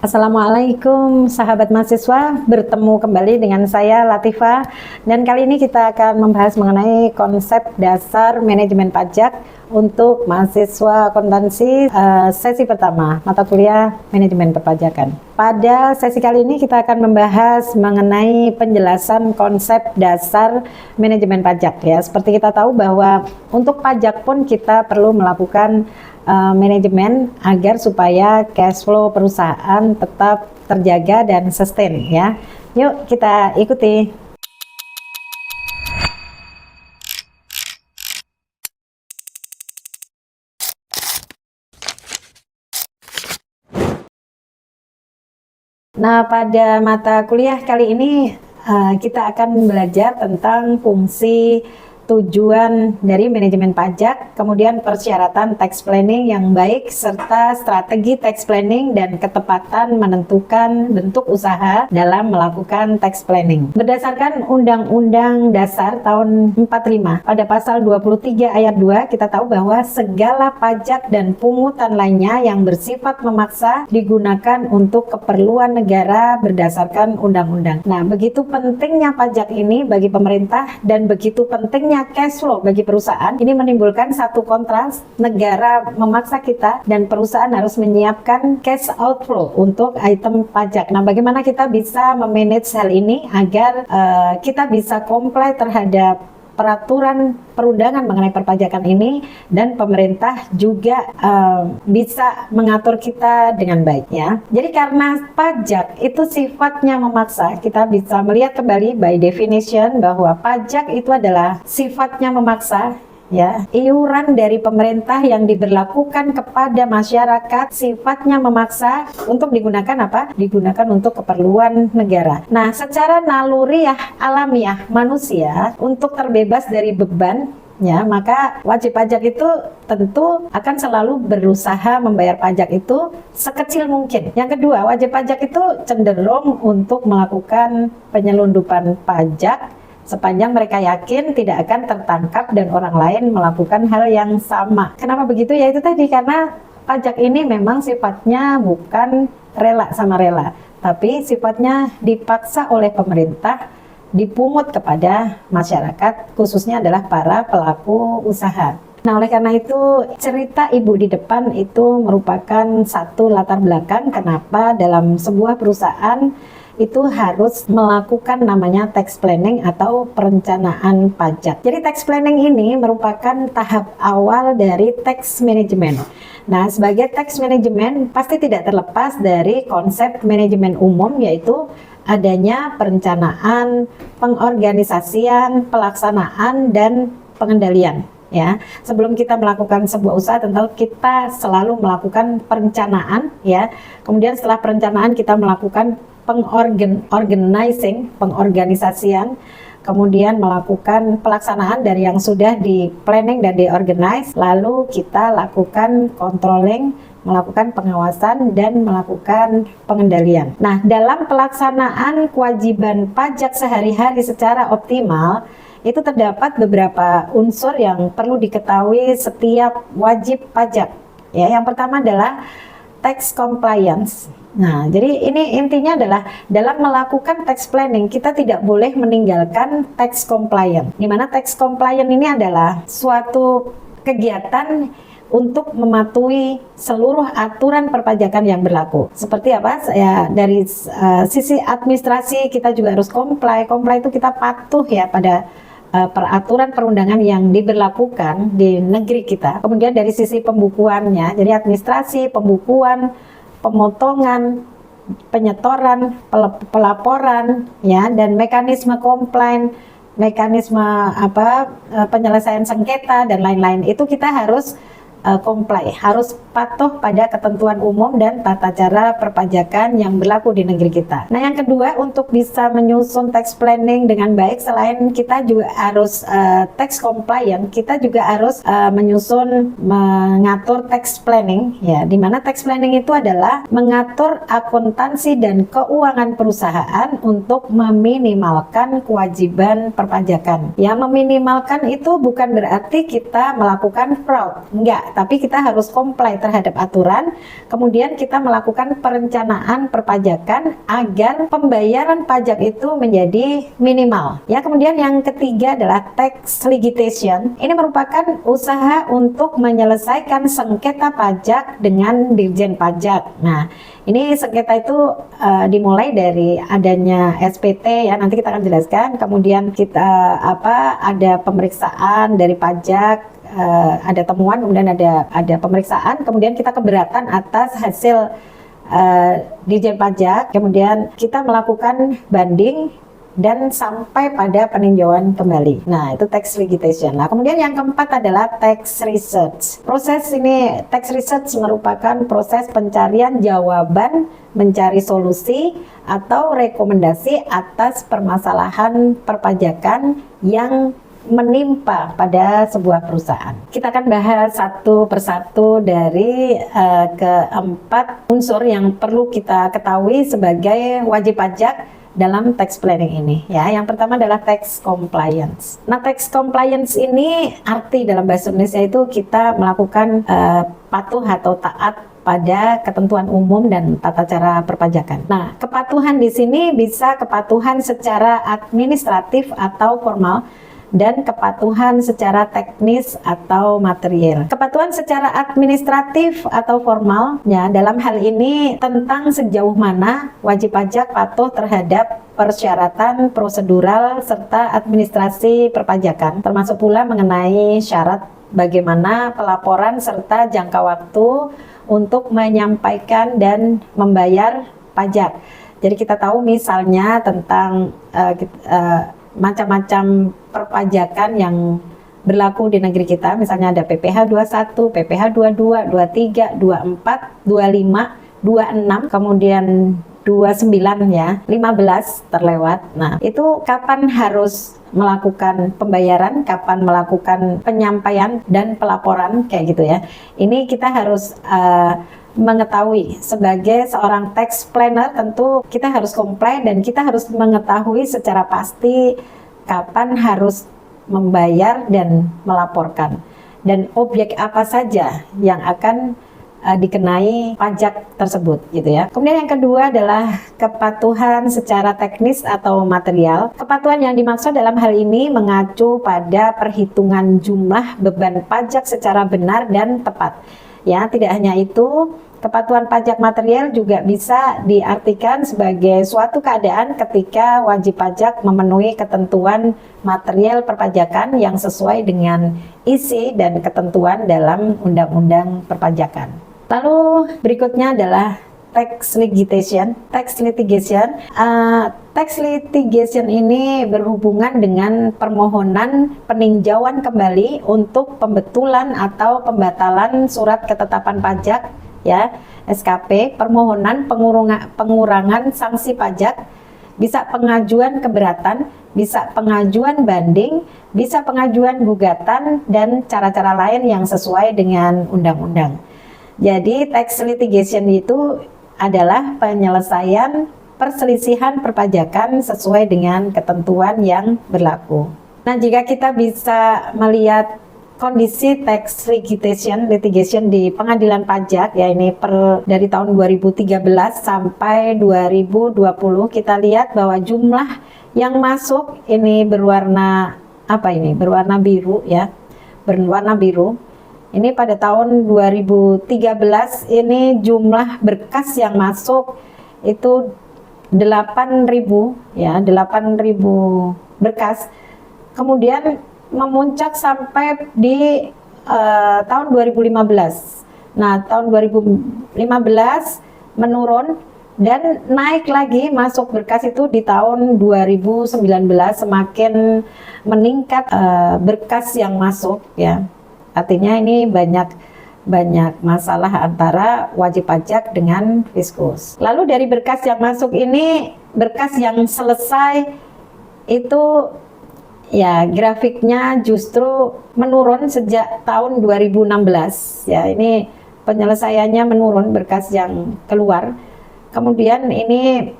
Assalamualaikum sahabat mahasiswa, bertemu kembali dengan saya Latifah, dan kali ini kita akan membahas mengenai konsep dasar manajemen pajak untuk mahasiswa akuntansi sesi pertama mata kuliah manajemen perpajakan. Pada sesi kali ini kita akan membahas mengenai penjelasan konsep dasar manajemen pajak ya. Seperti kita tahu bahwa untuk pajak pun kita perlu melakukan manajemen agar supaya cash flow perusahaan tetap terjaga dan sustain ya. Yuk kita ikuti. Nah, pada mata kuliah kali ini kita akan belajar tentang fungsi, tujuan dari manajemen pajak, kemudian persyaratan tax planning yang baik, serta strategi tax planning dan ketepatan menentukan bentuk usaha dalam melakukan tax planning. Berdasarkan Undang-Undang Dasar tahun 45, pada pasal 23 ayat 2, kita tahu bahwa segala pajak dan pungutan lainnya yang bersifat memaksa digunakan untuk keperluan negara berdasarkan undang-undang. Nah, begitu pentingnya pajak ini bagi pemerintah dan begitu pentingnya cash flow bagi perusahaan, ini menimbulkan satu kontras, negara memaksa kita dan perusahaan harus menyiapkan cash outflow untuk item pajak. Nah, bagaimana kita bisa memanage hal ini agar kita bisa comply terhadap peraturan perundangan mengenai perpajakan ini, dan pemerintah juga bisa mengatur kita dengan baik ya. Jadi karena pajak itu sifatnya memaksa, kita bisa melihat kembali by definition bahwa pajak itu adalah sifatnya memaksa ya. Iuran dari pemerintah yang diberlakukan kepada masyarakat sifatnya memaksa untuk digunakan apa? Digunakan untuk keperluan negara. Nah, secara naluriah alamiah manusia untuk terbebas dari beban ya, maka wajib pajak itu tentu akan selalu berusaha membayar pajak itu sekecil mungkin. Yang kedua, wajib pajak itu cenderung untuk melakukan penyelundupan pajak sepanjang mereka yakin tidak akan tertangkap dan orang lain melakukan hal yang sama. Kenapa begitu? Ya itu tadi, karena pajak ini memang sifatnya bukan rela sama rela, tapi sifatnya dipaksa oleh pemerintah, dipungut kepada masyarakat, khususnya adalah para pelaku usaha. Nah, oleh karena itu cerita ibu di depan itu merupakan satu latar belakang kenapa dalam sebuah perusahaan itu harus melakukan namanya tax planning atau perencanaan pajak. Jadi tax planning ini merupakan tahap awal dari tax management. Nah, sebagai tax management pasti tidak terlepas dari konsep manajemen umum, yaitu adanya perencanaan, pengorganisasian, pelaksanaan, dan pengendalian. Ya, sebelum kita melakukan sebuah usaha tentu kita selalu melakukan perencanaan ya. Kemudian setelah perencanaan kita melakukan pengorganisasian, kemudian melakukan pelaksanaan dari yang sudah di planning dan di organize, lalu kita lakukan controlling, melakukan pengawasan dan melakukan pengendalian. Nah, dalam pelaksanaan kewajiban pajak sehari-hari secara optimal itu terdapat beberapa unsur yang perlu diketahui setiap wajib pajak. Ya, yang pertama adalah tax compliance. Nah, jadi ini intinya adalah dalam melakukan tax planning kita tidak boleh meninggalkan tax compliance. Di mana tax compliance ini adalah suatu kegiatan untuk mematuhi seluruh aturan perpajakan yang berlaku. Seperti apa? Ya, dari sisi administrasi kita juga harus comply. Comply itu kita patuh ya pada peraturan perundangan yang diberlakukan di negeri kita. Kemudian dari sisi pembukuannya, jadi administrasi, pembukuan, pemotongan, penyetoran, pelaporan, ya, dan mekanisme komplain, mekanisme penyelesaian sengketa dan lain-lain itu kita harus comply, harus patuh pada ketentuan umum dan tata cara perpajakan yang berlaku di negeri kita. Nah, yang kedua, untuk bisa menyusun tax planning dengan baik, selain kita juga harus tax compliant, kita juga harus menyusun, mengatur tax planning, ya, dimana tax planning itu adalah mengatur akuntansi dan keuangan perusahaan untuk meminimalkan kewajiban perpajakan. Ya, meminimalkan itu bukan berarti kita melakukan fraud, enggak. pajak, tapi kita harus comply terhadap aturan. Kemudian kita melakukan perencanaan perpajakan agar pembayaran pajak itu menjadi minimal. Ya, kemudian yang ketiga adalah tax litigation. Ini merupakan usaha untuk menyelesaikan sengketa pajak dengan Dirjen Pajak. Nah, ini sengketa itu dimulai dari adanya SPT, ya, nanti kita akan jelaskan. Kemudian kita ada pemeriksaan dari pajak, ada temuan, kemudian ada pemeriksaan, kemudian kita keberatan atas hasil Dirjen Pajak, kemudian kita melakukan banding dan sampai pada peninjauan kembali. Nah, itu tax litigation. Nah, kemudian yang keempat adalah tax research. Proses ini, tax research merupakan proses pencarian jawaban, mencari solusi atau rekomendasi atas permasalahan perpajakan yang menimpa pada sebuah perusahaan. Kita akan bahas satu persatu dari keempat unsur yang perlu kita ketahui sebagai wajib pajak dalam tax planning ini, ya. Yang pertama adalah tax compliance. Nah, tax compliance ini arti dalam bahasa Indonesia itu kita melakukan patuh atau taat pada ketentuan umum dan tata cara perpajakan. Nah, kepatuhan di sini bisa kepatuhan secara administratif atau formal dan kepatuhan secara teknis atau material. Kepatuhan secara administratif atau formal, ya, dalam hal ini tentang sejauh mana wajib pajak patuh terhadap persyaratan prosedural serta administrasi perpajakan, termasuk pula mengenai syarat bagaimana pelaporan serta jangka waktu untuk menyampaikan dan membayar pajak. Jadi kita tahu misalnya tentang macam-macam perpajakan yang berlaku di negeri kita, misalnya ada PPh 21, PPh 22, 23, 24, 25, 26, kemudian 29, ya, 15 terlewat. Nah, itu kapan harus melakukan pembayaran, kapan melakukan penyampaian dan pelaporan, kayak gitu, ya. Ini kita harus mengetahui sebagai seorang tax planner, tentu kita harus comply dan kita harus mengetahui secara pasti kapan harus membayar dan melaporkan dan objek apa saja yang akan dikenai pajak tersebut, gitu, ya. Kemudian yang kedua adalah kepatuhan secara teknis atau material. Kepatuhan yang dimaksud dalam hal ini mengacu pada perhitungan jumlah beban pajak secara benar dan tepat. Ya, tidak hanya itu, kepatuhan pajak material juga bisa diartikan sebagai suatu keadaan ketika wajib pajak memenuhi ketentuan material perpajakan yang sesuai dengan isi dan ketentuan dalam undang-undang perpajakan. Lalu berikutnya adalah tax litigation. Tax litigation ini berhubungan dengan permohonan peninjauan kembali untuk pembetulan atau pembatalan surat ketetapan pajak, ya, SKP, permohonan pengurangan sanksi pajak, bisa pengajuan keberatan, bisa pengajuan banding, bisa pengajuan gugatan, dan cara-cara lain yang sesuai dengan undang-undang. Jadi tax litigation itu adalah penyelesaian perselisihan perpajakan sesuai dengan ketentuan yang berlaku. Nah, jika kita bisa melihat kondisi tax litigation di pengadilan pajak, ya, ini dari tahun 2013 sampai 2020, kita lihat bahwa jumlah yang masuk ini berwarna berwarna biru, ya, berwarna biru. Ini pada tahun 2013 ini jumlah berkas yang masuk itu 8.000, ya, 8.000 berkas. Kemudian memuncak sampai di tahun 2015. Nah, tahun 2015 menurun dan naik lagi masuk berkas itu di tahun 2019, semakin meningkat berkas yang masuk, ya. Artinya ini banyak masalah antara wajib pajak dengan fiskus. Lalu dari berkas yang masuk ini, berkas yang selesai itu, ya, grafiknya justru menurun sejak tahun 2016. Ya, ini penyelesaiannya menurun berkas yang keluar. Kemudian ini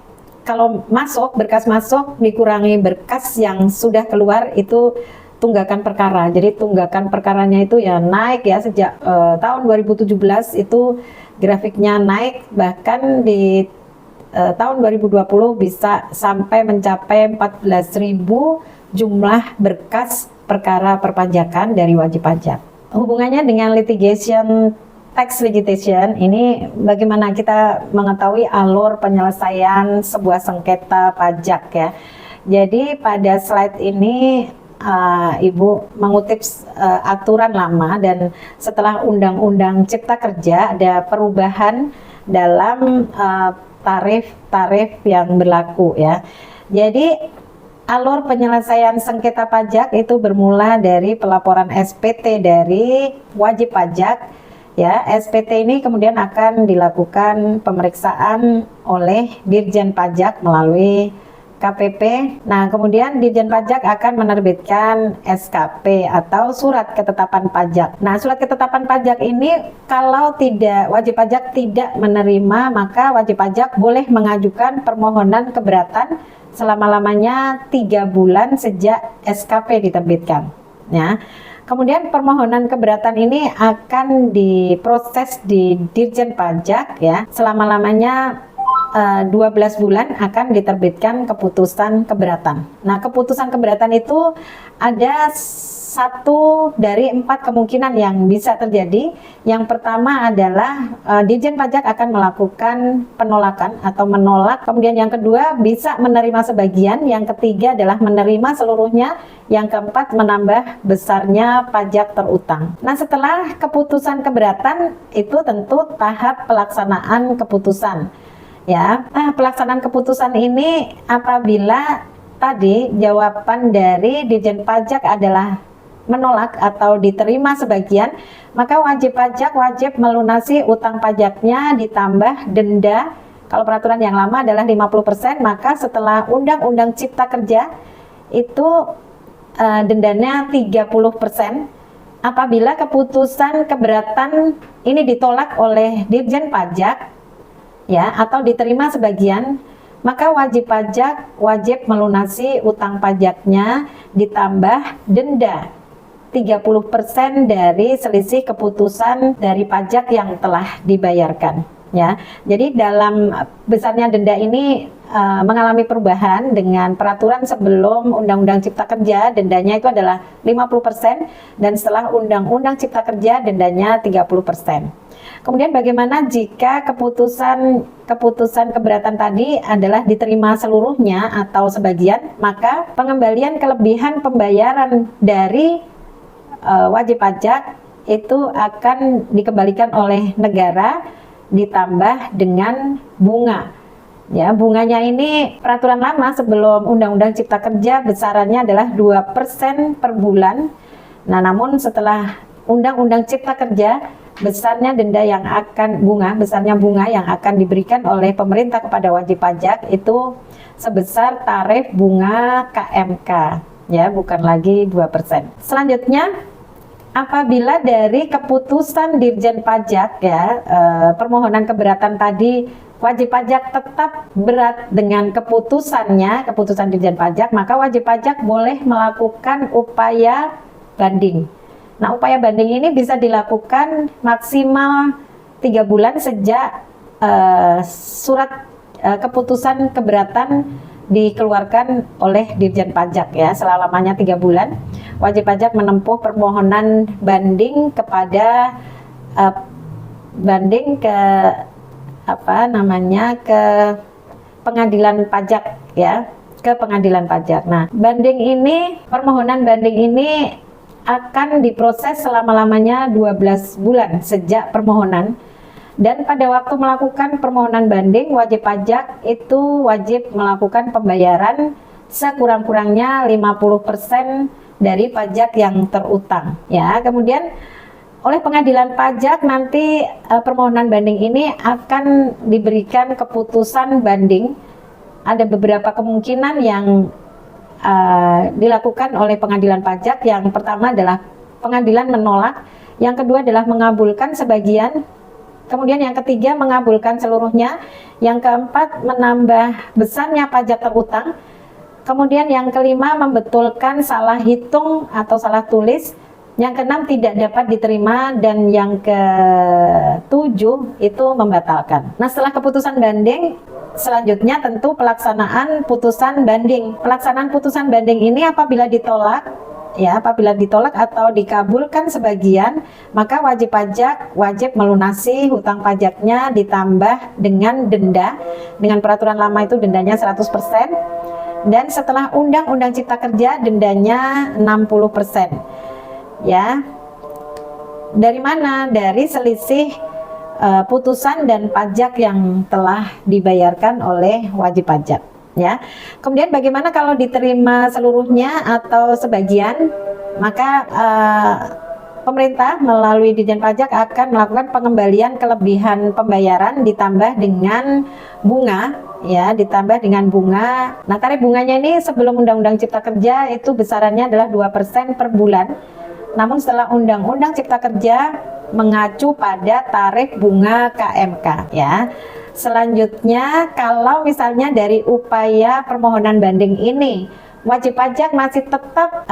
kalau berkas masuk dikurangi berkas yang sudah keluar, itu tunggakan perkara. Jadi tunggakan perkaranya itu ya naik ya sejak tahun 2017 itu grafiknya naik, bahkan di tahun 2020 bisa sampai mencapai 14.000 jumlah berkas perkara perpajakan dari wajib pajak. Hubungannya dengan litigation, tax litigation ini bagaimana kita mengetahui alur penyelesaian sebuah sengketa pajak ya. Jadi pada slide ini Ibu mengutip aturan lama, dan setelah Undang-Undang Cipta Kerja ada perubahan dalam tarif-tarif yang berlaku ya. Jadi alur penyelesaian sengketa pajak itu bermula dari pelaporan SPT dari wajib pajak ya. SPT ini kemudian akan dilakukan pemeriksaan oleh Dirjen Pajak melalui KPP. Nah, kemudian Dirjen Pajak akan menerbitkan SKP atau surat ketetapan pajak. Nah, surat ketetapan pajak ini kalau wajib pajak tidak menerima, maka wajib pajak boleh mengajukan permohonan keberatan selama-lamanya 3 bulan sejak SKP diterbitkan. Ya. Kemudian permohonan keberatan ini akan diproses di Dirjen Pajak ya, selama-lamanya 12 bulan akan diterbitkan keputusan keberatan. Nah, keputusan keberatan itu ada 1 dari 4 kemungkinan yang bisa terjadi. Yang pertama adalah Dirjen Pajak akan melakukan penolakan atau menolak. Kemudian yang kedua bisa menerima sebagian. Yang ketiga adalah menerima seluruhnya. Yang keempat menambah besarnya pajak terutang. Nah, setelah keputusan keberatan itu tentu tahap pelaksanaan keputusan. Ya, pelaksanaan keputusan ini apabila tadi jawaban dari Dirjen Pajak adalah menolak atau diterima sebagian, maka wajib pajak wajib melunasi utang pajaknya ditambah denda. Kalau peraturan yang lama adalah 50%, maka setelah Undang-Undang Cipta Kerja itu dendanya 30%. Apabila keputusan keberatan ini ditolak oleh Dirjen Pajak ya, atau diterima sebagian, maka wajib pajak wajib melunasi utang pajaknya ditambah denda 30% dari selisih keputusan dari pajak yang telah dibayarkan ya. Jadi dalam besarnya denda ini mengalami perubahan dengan peraturan sebelum Undang-Undang Cipta Kerja dendanya itu adalah 50%, dan setelah Undang-Undang Cipta Kerja dendanya 30%. Kemudian bagaimana jika keputusan keberatan tadi adalah diterima seluruhnya atau sebagian, maka pengembalian kelebihan pembayaran dari wajib pajak itu akan dikembalikan oleh negara ditambah dengan bunga. Ya, bunganya ini peraturan lama sebelum Undang-Undang Cipta Kerja besarannya adalah 2% per bulan. Nah, namun setelah Undang-Undang Cipta Kerja besarnya bunga yang akan diberikan oleh pemerintah kepada wajib pajak itu sebesar tarif bunga KMK ya, bukan lagi 2%. Selanjutnya, apabila dari keputusan Dirjen Pajak ya, permohonan keberatan tadi wajib pajak tetap berat dengan keputusan Dirjen Pajak, maka wajib pajak boleh melakukan upaya banding. Nah, upaya banding ini bisa dilakukan maksimal 3 bulan sejak surat keputusan keberatan dikeluarkan oleh Dirjen Pajak ya. Selama-lamanya 3 bulan, wajib pajak menempuh permohonan banding kepada ke pengadilan pajak ya, ke pengadilan pajak. Nah, permohonan banding ini akan diproses selama-lamanya 12 bulan sejak permohonan, dan pada waktu melakukan permohonan banding wajib pajak itu wajib melakukan pembayaran sekurang-kurangnya 50% dari pajak yang terutang ya. Kemudian oleh pengadilan pajak nanti permohonan banding ini akan diberikan keputusan banding. Ada beberapa kemungkinan yang dilakukan oleh pengadilan pajak. Yang pertama adalah pengadilan menolak, yang kedua adalah mengabulkan sebagian, kemudian yang ketiga mengabulkan seluruhnya, yang keempat menambah besarnya pajak terutang, Kemudian yang kelima, membetulkan salah hitung atau salah tulis. Yang keenam, tidak dapat diterima. Dan yang ketujuh itu membatalkan. Nah, setelah keputusan banding, selanjutnya tentu pelaksanaan putusan banding. Pelaksanaan putusan banding ini apabila ditolak, apabila ditolak atau dikabulkan sebagian, maka wajib pajak wajib melunasi hutang pajaknya ditambah dengan denda. Dengan peraturan lama itu dendanya 100%, dan setelah Undang-Undang Cipta Kerja dendanya 60%. Ya. Dari mana? Dari selisih putusan dan pajak yang telah dibayarkan oleh wajib pajak. Ya. Kemudian bagaimana kalau diterima seluruhnya atau sebagian? Maka pemerintah melalui Ditjen Pajak akan melakukan pengembalian kelebihan pembayaran ditambah dengan bunga, ditambah dengan bunga. Nah, tarif bunganya ini sebelum Undang-Undang Cipta Kerja itu besarannya adalah 2% per bulan. Namun setelah Undang-Undang Cipta Kerja mengacu pada tarif bunga KMK, ya. Selanjutnya, kalau misalnya dari upaya permohonan banding ini wajib pajak masih tetap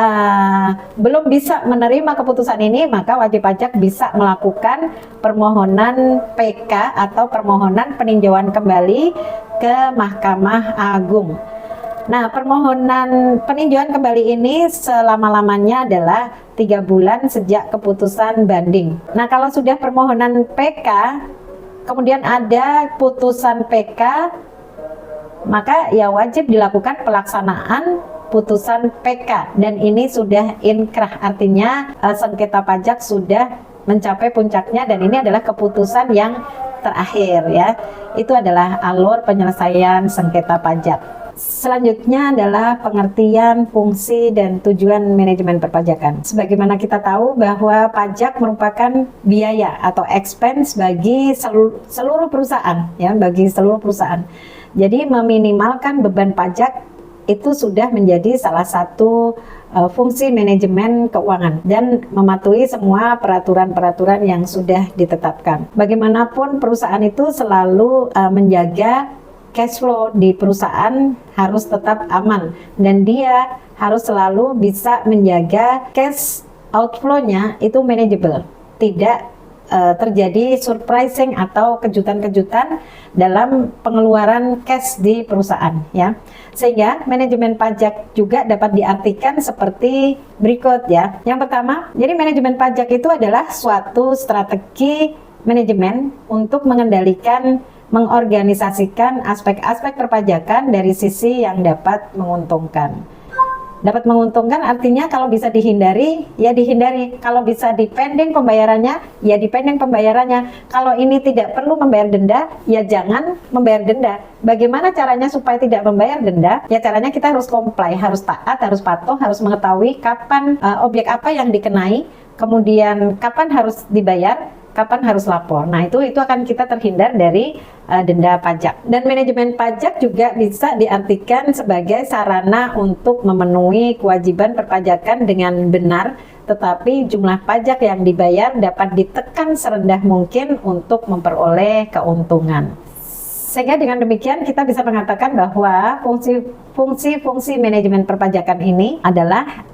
belum bisa menerima keputusan ini, maka wajib pajak bisa melakukan permohonan PK atau permohonan peninjauan kembali ke Mahkamah Agung. Nah, permohonan peninjauan kembali ini selama-lamanya adalah 3 bulan sejak keputusan banding. Nah, kalau sudah permohonan PK, kemudian ada putusan PK, maka ya wajib dilakukan pelaksanaan putusan PK, dan ini sudah inkrah, artinya sengketa pajak sudah mencapai puncaknya, dan ini adalah keputusan yang terakhir, ya. Itu adalah alur penyelesaian sengketa pajak. Selanjutnya adalah pengertian, fungsi, dan tujuan manajemen perpajakan. Sebagaimana kita tahu bahwa pajak merupakan biaya atau expense bagi seluruh perusahaan, ya, bagi seluruh perusahaan. Jadi meminimalkan beban pajak itu sudah menjadi salah satu fungsi manajemen keuangan dan mematuhi semua peraturan-peraturan yang sudah ditetapkan. Bagaimanapun perusahaan itu selalu menjaga cash flow di perusahaan harus tetap aman, dan dia harus selalu bisa menjaga cash outflow-nya itu manageable, tidak terjadi surprising atau kejutan-kejutan dalam pengeluaran cash di perusahaan, ya. Sehingga manajemen pajak juga dapat diartikan seperti berikut, ya. Yang pertama, jadi manajemen pajak itu adalah suatu strategi manajemen untuk mengendalikan, mengorganisasikan aspek-aspek perpajakan dari sisi yang dapat menguntungkan. Dapat menguntungkan artinya kalau bisa dihindari, ya dihindari. Kalau bisa dipending pembayarannya, ya dipending pembayarannya. Kalau ini tidak perlu membayar denda, ya jangan membayar denda. Bagaimana caranya supaya tidak membayar denda? Ya caranya kita harus comply, harus taat, harus patuh, harus mengetahui kapan objek apa yang dikenai, kemudian kapan harus dibayar, kapan harus lapor. Nah, itu akan kita terhindar dari denda pajak. Dan manajemen pajak juga bisa diartikan sebagai sarana untuk memenuhi kewajiban perpajakan dengan benar, tetapi jumlah pajak yang dibayar dapat ditekan serendah mungkin untuk memperoleh keuntungan. Sehingga dengan demikian kita bisa mengatakan bahwa fungsi manajemen perpajakan ini adalah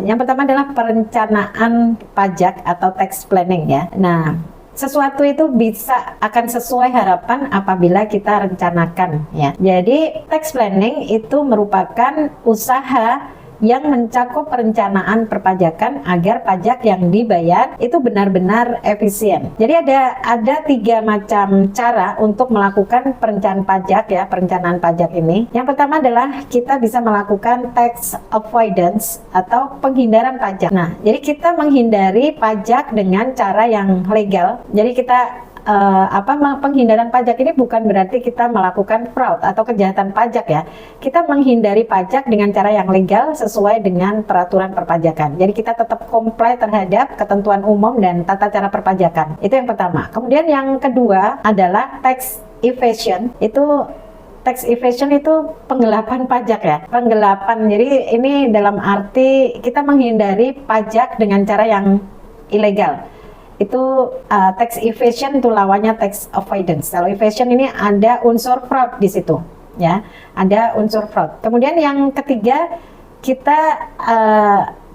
yang pertama adalah perencanaan pajak atau tax planning, ya. Nah, sesuatu itu bisa akan sesuai harapan apabila kita rencanakan, ya. Jadi tax planning itu merupakan usaha yang mencakup perencanaan perpajakan agar pajak yang dibayar itu benar-benar efisien. Jadi ada 3 macam cara untuk melakukan perencanaan pajak, ya, perencanaan pajak ini. Yang pertama adalah kita bisa melakukan tax avoidance atau penghindaran pajak. Nah, jadi kita menghindari pajak dengan cara yang legal. Jadi kita penghindaran pajak ini bukan berarti kita melakukan fraud atau kejahatan pajak, ya. Kita menghindari pajak dengan cara yang legal sesuai dengan peraturan perpajakan. Jadi kita tetap comply terhadap ketentuan umum dan tata cara perpajakan. Itu yang pertama. Kemudian yang kedua adalah tax evasion. Tax evasion itu penggelapan pajak, ya. Penggelapan. Jadi ini dalam arti kita menghindari pajak dengan cara yang ilegal. Itu tax evasion itu lawannya tax avoidance. Kalau evasion ini ada unsur fraud di situ, ya, ada unsur fraud. Kemudian yang ketiga, kita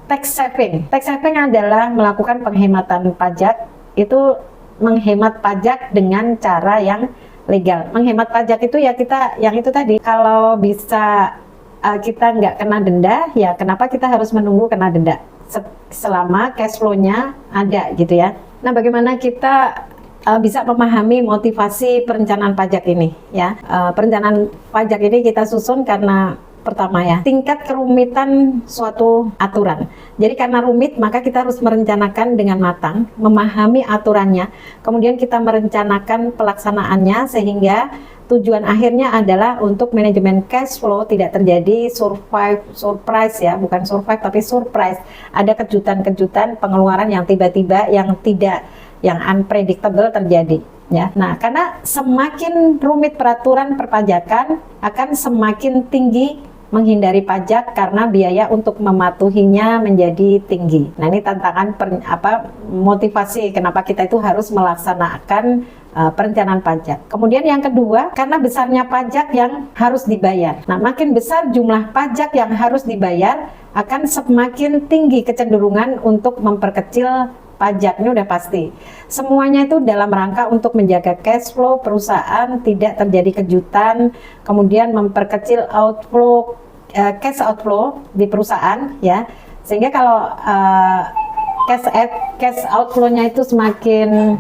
tax saving. Tax saving adalah melakukan penghematan pajak, itu menghemat pajak dengan cara yang legal. Menghemat pajak itu ya kita, yang itu tadi, kalau bisa kita nggak kena denda, ya kenapa kita harus menunggu kena denda? Selama cash flow-nya ada gitu ya. Nah, bagaimana kita bisa memahami motivasi perencanaan pajak ini ya? Perencanaan pajak ini kita susun karena pertama ya, tingkat kerumitan suatu aturan. Jadi karena rumit, maka kita harus merencanakan dengan matang, memahami aturannya, kemudian kita merencanakan pelaksanaannya sehingga tujuan akhirnya adalah untuk manajemen cash flow tidak terjadi surprise ya, bukan survive tapi surprise. Ada kejutan-kejutan pengeluaran yang tiba-tiba, yang unpredictable terjadi. Ya, nah karena semakin rumit peraturan perpajakan akan semakin tinggi menghindari pajak karena biaya untuk mematuhinya menjadi tinggi. Nah ini tantangan motivasi kenapa kita itu harus melaksanakan perencanaan pajak. Kemudian yang kedua, karena besarnya pajak yang harus dibayar. Nah makin besar jumlah pajak yang harus dibayar akan semakin tinggi kecenderungan untuk memperkecil pajak. Ini udah pasti. Semuanya itu dalam rangka untuk menjaga cash flow perusahaan, tidak terjadi kejutan, kemudian memperkecil cash outflow di perusahaan ya. Sehingga kalau cash outflow-nya itu semakin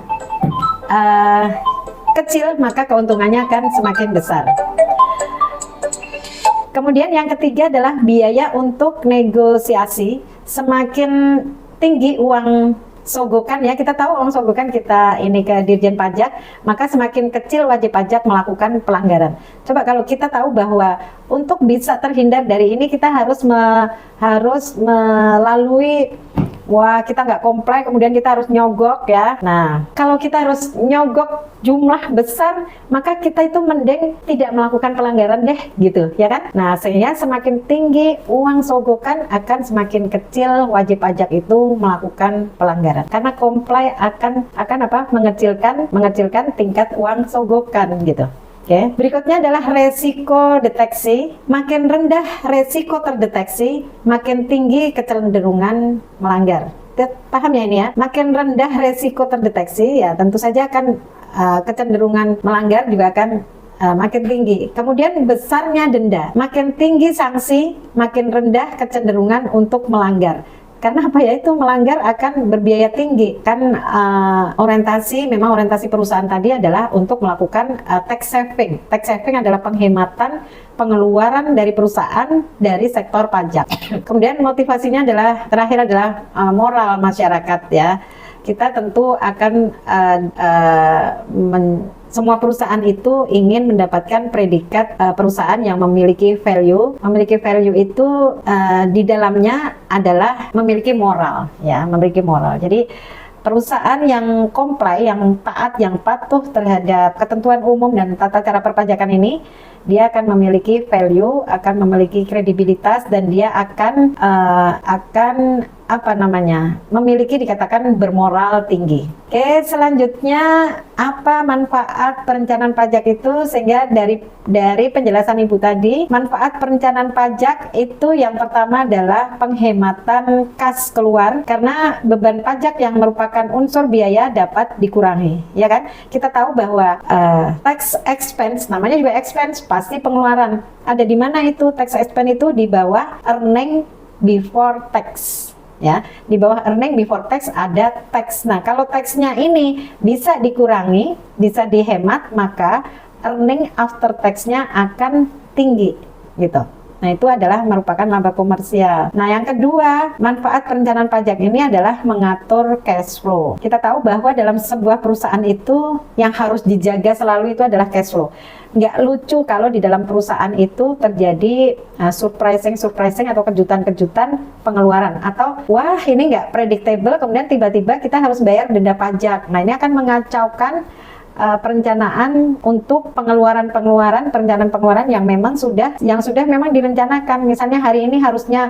kecil, maka keuntungannya akan semakin besar. Kemudian yang ketiga adalah biaya untuk negosiasi. Semakin tinggi uang sogokan ya, kita tahu uang sogokan kita ini ke Dirjen Pajak, maka semakin kecil wajib pajak melakukan pelanggaran. Coba kalau kita tahu bahwa untuk bisa terhindar dari ini kita harus melalui kita nggak comply, kemudian kita harus nyogok ya. Nah, kalau kita harus nyogok jumlah besar, maka kita itu mending tidak melakukan pelanggaran deh, gitu, ya kan? Nah, sehingga semakin tinggi uang sogokan akan semakin kecil wajib pajak itu melakukan pelanggaran. Karena comply akan mengecilkan tingkat uang sogokan, gitu. Oke. Berikutnya adalah resiko deteksi. Makin rendah resiko terdeteksi, makin tinggi kecenderungan melanggar. Paham ya ini ya? Makin rendah resiko terdeteksi, ya tentu saja akan kecenderungan melanggar juga akan makin tinggi. Kemudian besarnya denda. Makin tinggi sanksi, makin rendah kecenderungan untuk melanggar. Karena apa ya, itu melanggar akan berbiaya tinggi kan. Memang orientasi perusahaan tadi adalah untuk melakukan tax saving. Tax saving adalah penghematan pengeluaran dari perusahaan dari sektor pajak. Kemudian motivasinya terakhir adalah moral masyarakat ya. Kita tentu akan semua perusahaan itu ingin mendapatkan predikat perusahaan yang memiliki value. Memiliki value itu di dalamnya adalah memiliki moral, ya, memiliki moral. Jadi perusahaan yang comply, yang taat, yang patuh terhadap ketentuan umum dan tata cara perpajakan ini, dia akan memiliki value, akan memiliki kredibilitas, dan dia akan memiliki dikatakan bermoral tinggi. Oke, selanjutnya apa manfaat perencanaan pajak itu? Sehingga dari penjelasan Ibu tadi, manfaat perencanaan pajak itu yang pertama adalah penghematan kas keluar, karena beban pajak yang merupakan unsur biaya dapat dikurangi, ya kan? Kita tahu bahwa tax expense, namanya juga expense, pasti pengeluaran. Ada di mana itu tax expense itu? Di bawah earning before tax. Ya, di bawah earning before tax ada tax. Nah, kalau taxnya ini bisa dikurangi, bisa dihemat, maka earning after tax-nya akan tinggi, gitu. Nah, itu adalah merupakan laba komersial. Nah, yang kedua, manfaat perencanaan pajak ini adalah mengatur cash flow. Kita tahu bahwa dalam sebuah perusahaan itu yang harus dijaga selalu itu adalah cash flow. Nggak lucu kalau di dalam perusahaan itu terjadi surprising atau kejutan-kejutan pengeluaran, atau wah ini nggak predictable, kemudian tiba-tiba kita harus bayar denda pajak. Nah, ini akan mengacaukan perencanaan untuk perencanaan pengeluaran yang sudah memang direncanakan. Misalnya hari ini harusnya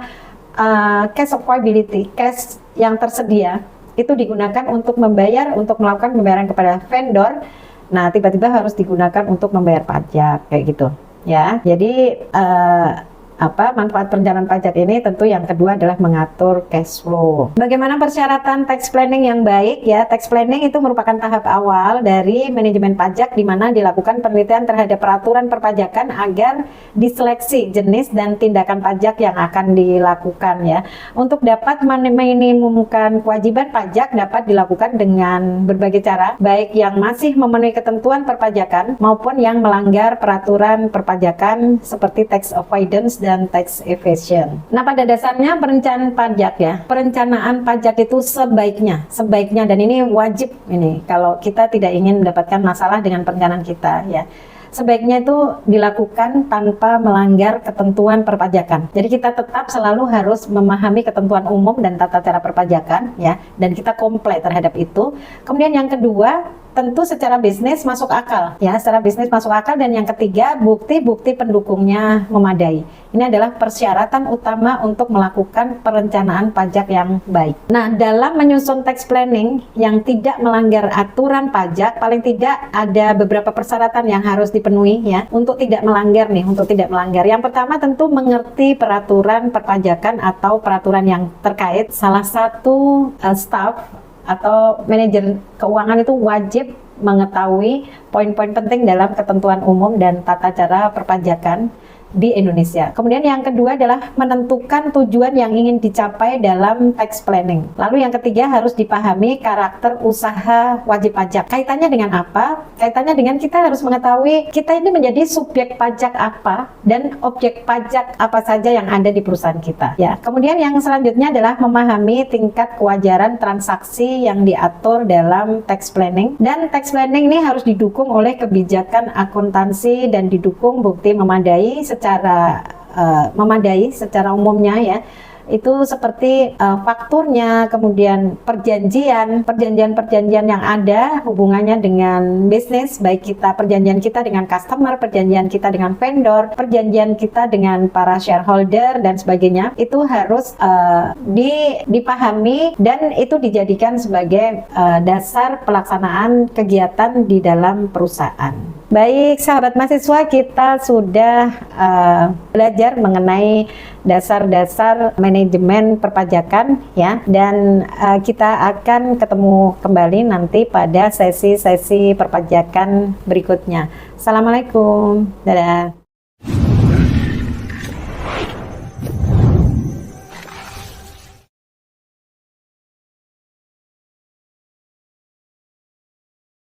cash availability, cash yang tersedia itu digunakan untuk melakukan pembayaran kepada vendor. Nah, tiba-tiba harus digunakan untuk membayar pajak, kayak gitu ya. Jadi manfaat perencanaan pajak ini tentu yang kedua adalah mengatur cash flow. Bagaimana persyaratan tax planning yang baik ya? Tax planning itu merupakan tahap awal dari manajemen pajak di mana dilakukan penelitian terhadap peraturan perpajakan agar diseleksi jenis dan tindakan pajak yang akan dilakukan ya. Untuk dapat meminimumkan kewajiban pajak dapat dilakukan dengan berbagai cara, baik yang masih memenuhi ketentuan perpajakan maupun yang melanggar peraturan perpajakan seperti tax avoidance dan tax evasion. Nah, pada dasarnya perencanaan pajak ya, perencanaan pajak itu sebaiknya dan ini wajib ini kalau kita tidak ingin mendapatkan masalah dengan perencanaan kita ya. Sebaiknya itu dilakukan tanpa melanggar ketentuan perpajakan. Jadi kita tetap selalu harus memahami ketentuan umum dan tata cara perpajakan ya, dan kita komplain terhadap itu. Kemudian yang kedua, tentu secara bisnis masuk akal ya, secara bisnis masuk akal, dan yang ketiga bukti-bukti pendukungnya memadai. Ini adalah persyaratan utama untuk melakukan perencanaan pajak yang baik. Nah, dalam menyusun tax planning yang tidak melanggar aturan pajak, paling tidak ada beberapa persyaratan yang harus dipenuhi ya untuk tidak melanggar nih, untuk tidak melanggar. Yang pertama tentu mengerti peraturan perpajakan atau peraturan yang terkait. Salah satu staff atau manajer keuangan itu wajib mengetahui poin-poin penting dalam ketentuan umum dan tata cara perpajakan di Indonesia. Kemudian yang kedua adalah menentukan tujuan yang ingin dicapai dalam tax planning. Lalu yang ketiga harus dipahami karakter usaha wajib pajak. Kaitannya dengan apa? Kaitannya dengan kita harus mengetahui kita ini menjadi subjek pajak apa dan objek pajak apa saja yang ada di perusahaan kita. Ya. Kemudian yang selanjutnya adalah memahami tingkat kewajaran transaksi yang diatur dalam tax planning, dan tax planning ini harus didukung oleh kebijakan akuntansi dan didukung bukti memadai secara umumnya ya. Itu seperti fakturnya, kemudian perjanjian yang ada hubungannya dengan bisnis, baik perjanjian kita dengan customer, perjanjian kita dengan vendor, perjanjian kita dengan para shareholder dan sebagainya. Itu harus dipahami dan itu dijadikan sebagai dasar pelaksanaan kegiatan di dalam perusahaan. Baik, sahabat mahasiswa, kita sudah belajar mengenai dasar-dasar manajemen perpajakan ya, dan kita akan ketemu kembali nanti pada sesi-sesi perpajakan berikutnya. Assalamualaikum, dadah.